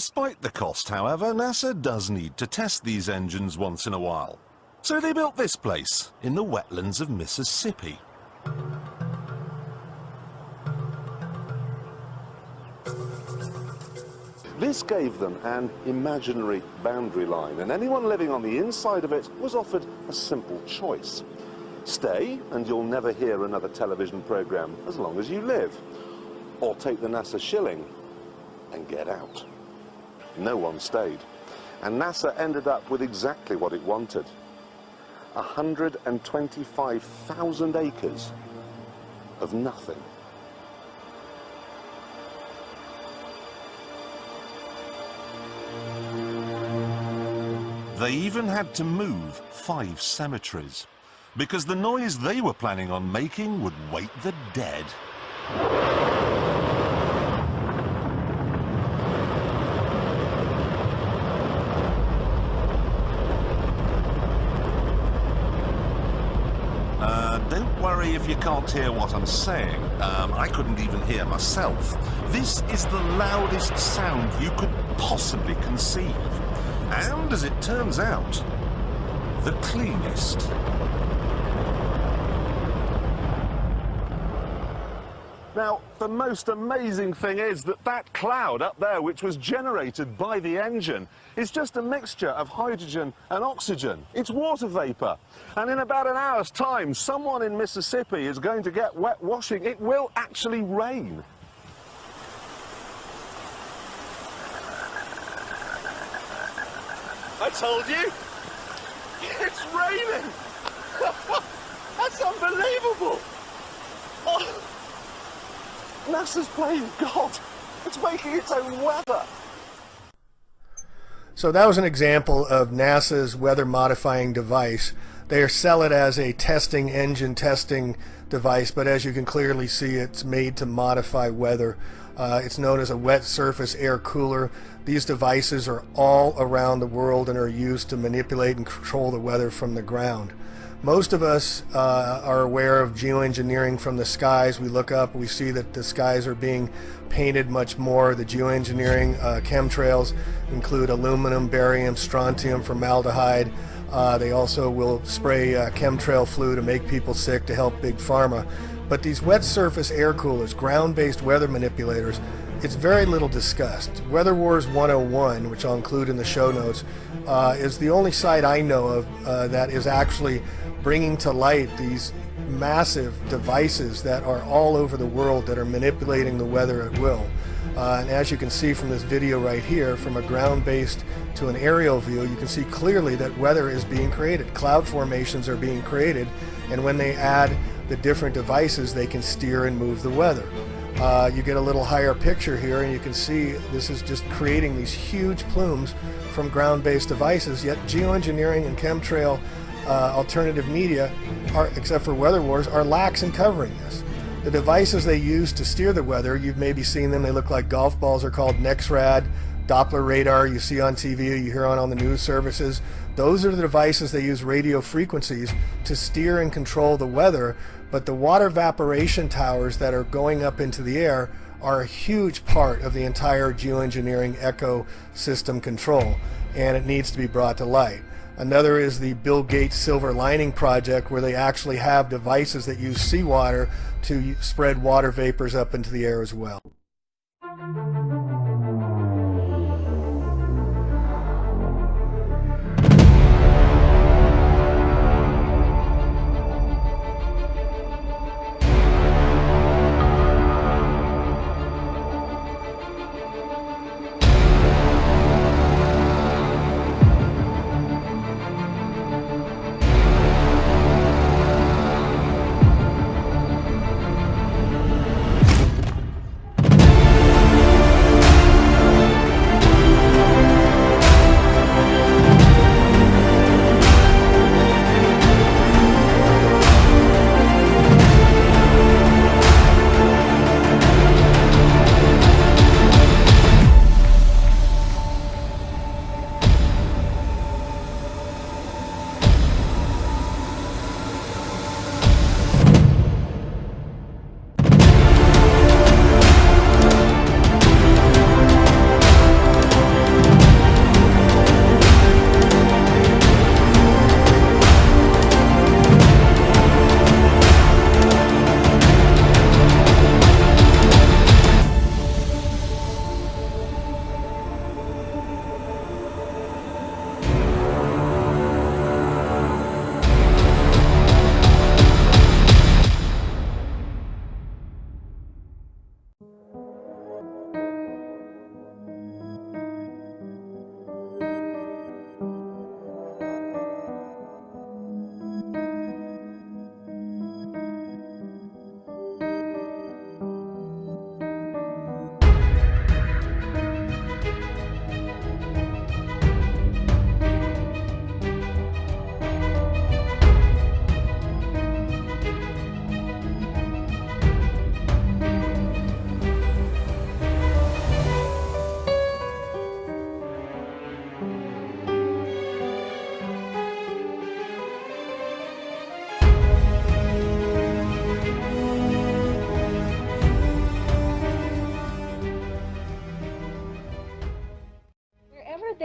Despite the cost, however, NASA does need to test these engines once in a while. So they built this place, in the wetlands of Mississippi. This gave them an imaginary boundary line, and anyone living on the inside of it was offered a simple choice. Stay, and you'll never hear another television program as long as you live. Or take the NASA shilling and get out. No one stayed, and NASA ended up with exactly what it wanted. 125,000 acres of nothing. They even had to move 5 cemeteries, because the noise they were planning on making would wake the dead. Don't worry if you can't hear what I'm saying. I couldn't even hear myself. This is the loudest sound you could possibly conceive. And, as it turns out, the cleanest. Now, the most amazing thing is that that cloud up there, which was generated by the engine, is just a mixture of hydrogen and oxygen. It's water vapor. And in about an hour's time, someone in Mississippi is going to get wet washing. It will actually rain. I told you! It's raining! That's unbelievable! Oh. NASA's playing God. It's making its own weather. So that was an example of NASA's weather modifying device. They sell it as a engine testing device, but as you can clearly see, it's made to modify weather. It's known as a wet surface air cooler. These devices are all around the world and are used to manipulate and control the weather from the ground. Most of us are aware of geoengineering from the skies. We look up, we see that the skies are being painted much more. The geoengineering chemtrails include aluminum, barium, strontium, formaldehyde. They also will spray chemtrail flu to make people sick to help Big Pharma. But these wet surface air coolers, ground-based weather manipulators, it's very little discussed. Weather Wars 101, which I'll include in the show notes, is the only site I know of that is actually bringing to light these massive devices that are all over the world that are manipulating the weather at will. And as you can see from this video right here, from a ground-based to an aerial view, you can see clearly that weather is being created. Cloud formations are being created, and when they add the different devices, they can steer and move the weather. You get a little higher picture here, and you can see this is just creating these huge plumes from ground-based devices, yet geoengineering and chemtrail alternative media, except for Weather Wars, are lax in covering this. The devices they use to steer the weather, you've maybe seen them, they look like golf balls, are called NEXRAD, Doppler radar, you see on TV, you hear on the news services. Those are the devices they use radio frequencies to steer and control the weather, but the water evaporation towers that are going up into the air are a huge part of the entire geoengineering ecosystem control, and it needs to be brought to light. Another is the Bill Gates Silver Lining Project, where they actually have devices that use seawater to spread water vapors up into the air as well.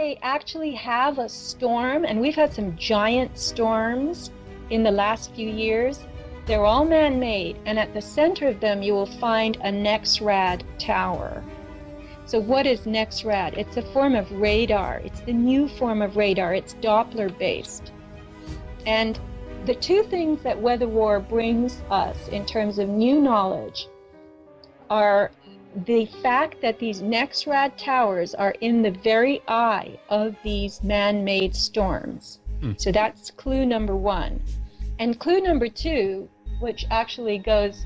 they actually have a storm, and we've had some giant storms in the last few years. They're all man-made, and at the center of them you will find a NEXRAD tower. So what is NEXRAD? It's a form of radar. It's the new form of radar. It's Doppler-based. And the two things that Weather War brings us in terms of new knowledge are the fact that these NEXRAD towers are in the very eye of these man-made storms. So that's clue number one. And clue number two, which actually goes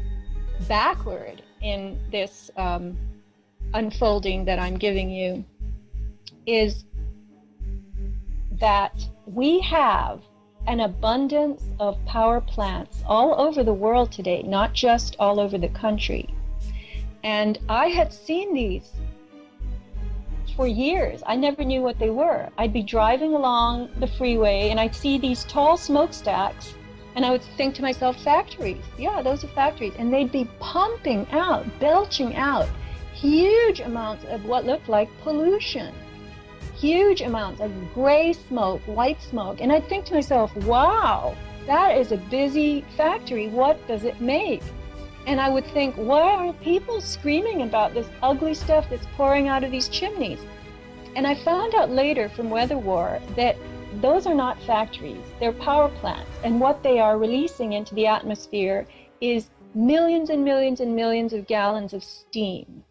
backward in this unfolding that I'm giving you, is that we have an abundance of power plants all over the world today, not just all over the country. And I had seen these for years. I never knew what they were. I'd be driving along the freeway and I'd see these tall smokestacks, and I would think to myself, factories. Yeah, those are factories. And they'd be pumping out, belching out huge amounts of what looked like pollution. Huge amounts of gray smoke, white smoke. And I'd think to myself, wow, that is a busy factory. What does it make? And I would think, why aren't people screaming about this ugly stuff that's pouring out of these chimneys? And I found out later from Weather War that those are not factories, they're power plants. And what they are releasing into the atmosphere is millions and millions and millions of gallons of steam.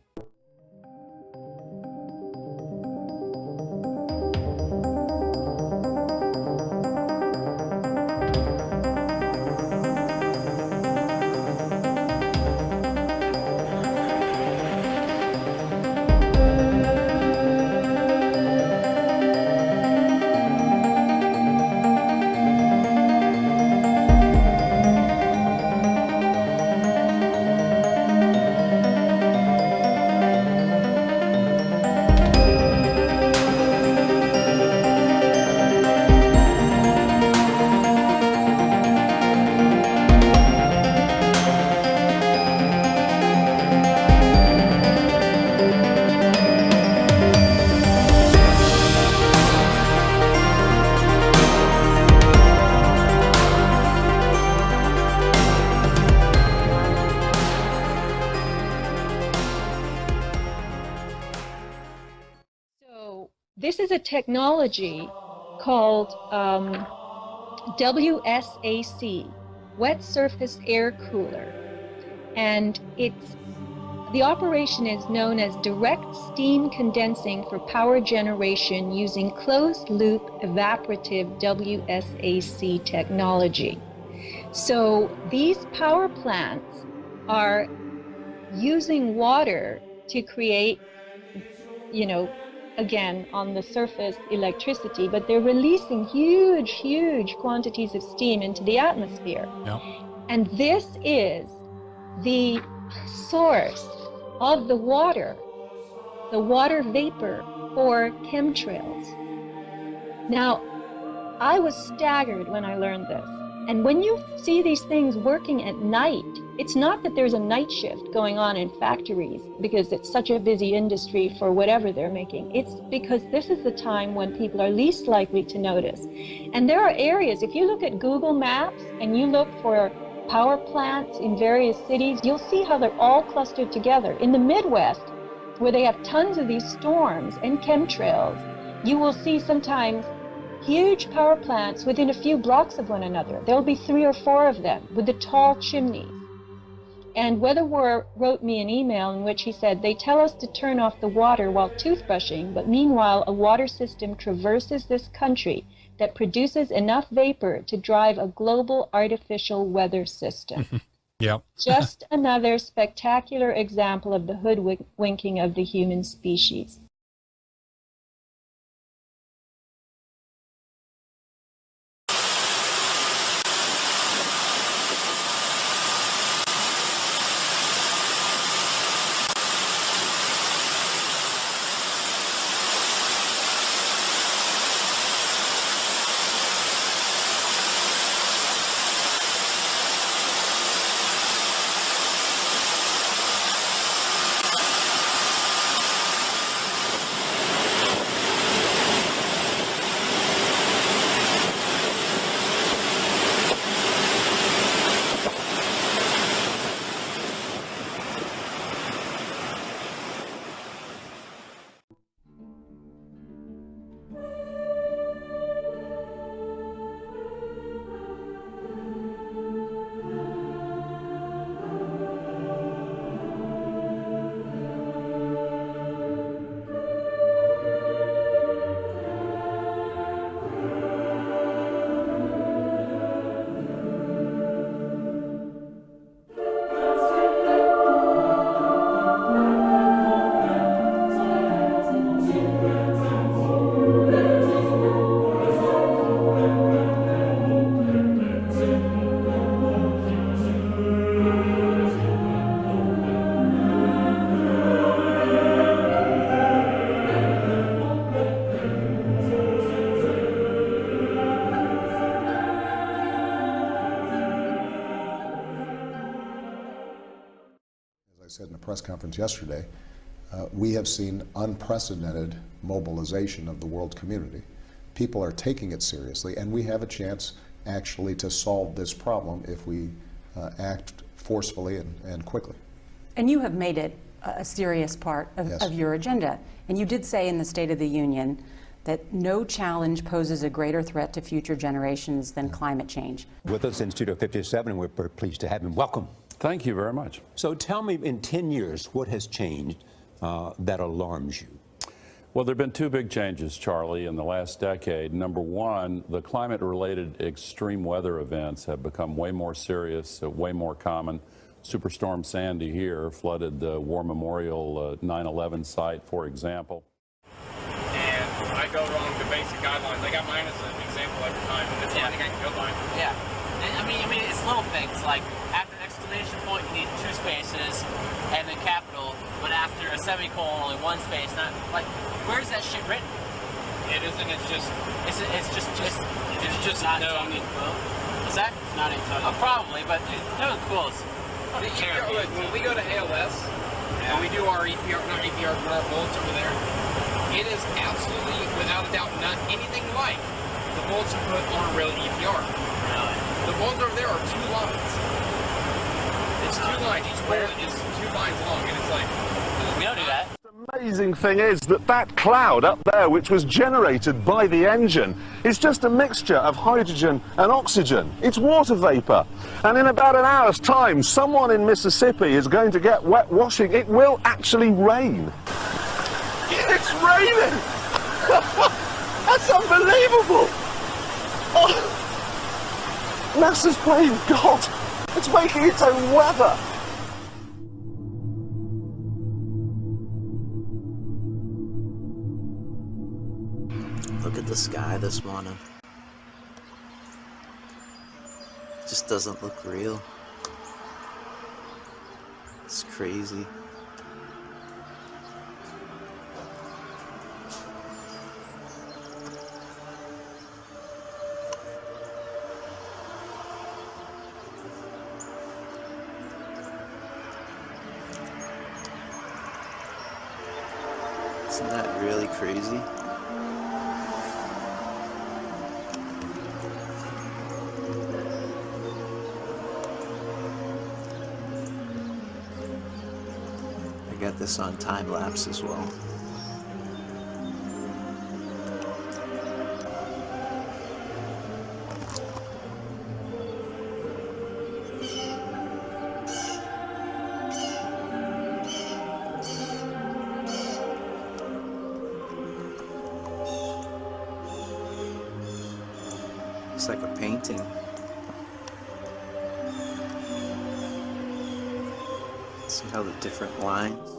This is a technology called WSAC, Wet Surface Air Cooler, and the operation is known as direct steam condensing for power generation using closed-loop evaporative WSAC technology. So these power plants are using water to create, again, on the surface electricity, but they're releasing huge quantities of steam into the atmosphere. Yeah. And this is the source of the water vapor for chemtrails. Now, I was staggered when I learned this. And when you see these things working at night, it's not that there's a night shift going on in factories because it's such a busy industry for whatever they're making. It's because this is the time when people are least likely to notice. And there are areas, if you look at Google Maps and you look for power plants in various cities, you'll see how they're all clustered together. In the Midwest, where they have tons of these storms and chemtrails, you will see sometimes huge power plants within a few blocks of one another. There'll be 3 or 4 of them with the tall chimneys. And Weather War wrote me an email in which he said, they tell us to turn off the water while toothbrushing, but meanwhile a water system traverses this country that produces enough vapor to drive a global artificial weather system. Yep. Just another spectacular example of the hoodwinking of the human species. said in a press conference yesterday, we have seen unprecedented mobilization of the world community. People are taking it seriously, and we have a chance actually to solve this problem if we act forcefully and quickly. And you have made it a serious part Yes. of your agenda. And you did say in the State of the Union that no challenge poses a greater threat to future generations than climate change. With us in Studio 57, we're very pleased to have him. Welcome. Thank you very much. So tell me, in 10 years, what has changed that alarms you? Well, there have been two big changes, Charlie, in the last decade. Number one, the climate-related extreme weather events have become way more serious, way more common. Superstorm Sandy here flooded the War Memorial 9/11 site, for example. And I go wrong to basic guidelines. I got mine as an example every time. That's the only thing I can go by. Yeah. I mean, it's little things like after an exclamation point, you need 2 spaces and then capital. But after a semicolon, only 1 space. Not like, where's that shit written? It isn't. It's just not no. tongue in quote. Is that? It's not in tongue. Probably, but no quotes. When we go to ALS and we do our EPR, not EPR, but our bullets over there, it is absolutely, without a doubt, not anything like the bullets you put on a real EPR. Really? The bullets over there are 2 lines. It's 2 lines. Each bullet is 2 lines long, and it's like, We don't do that. The amazing thing is that that cloud up there, which was generated by the engine, is just a mixture of hydrogen and oxygen. It's water vapor. And in about an hour's time, someone in Mississippi is going to get wet washing. It will actually rain. It's raining! That's unbelievable! Oh. NASA's playing God. It's making its own weather. Look at the sky this morning. It just doesn't look real. It's crazy. Isn't that really crazy? I got this on time lapse as well. It's like a painting. See how the different lines.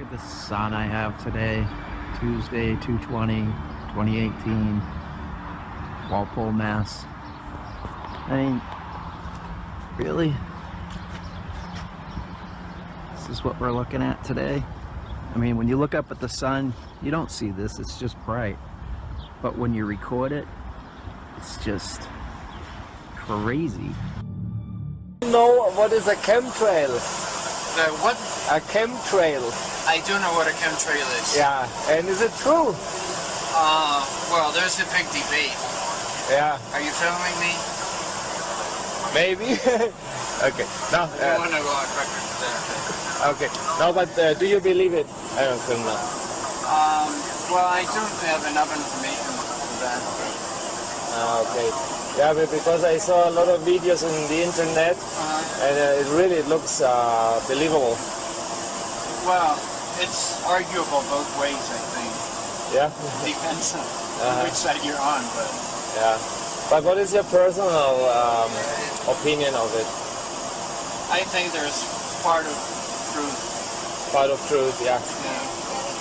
at the sun I have today, Tuesday, 2/20/2018, Walpole, Mass. I mean, really? This is what we're looking at today? I mean, when you look up at the sun, you don't see this, it's just bright. But when you record it, it's just crazy. You know what is a chemtrail? The what? A chemtrail. I do know what a chemtrail is. Yeah, and is it true? Well, there's a big debate. Yeah. Are you filming me? Maybe. Okay. No. I want to go on record there. Okay. No, but do you believe it? I don't know. Well, I don't have enough information for that. Okay. Yeah, but because I saw a lot of videos on the internet, and it really looks believable. Well, it's arguable both ways, I think. Yeah. Depends on which side you're on, but. Yeah. But what is your personal opinion of it? I think there's part of truth. Part of truth, yeah.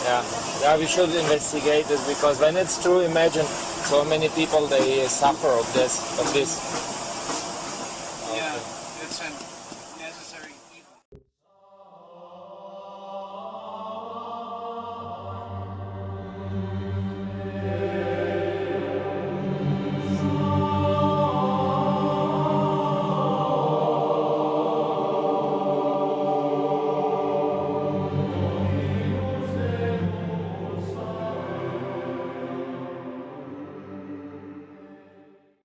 Yeah. Yeah, we should investigate this because when it's true, imagine so many people they suffer of this.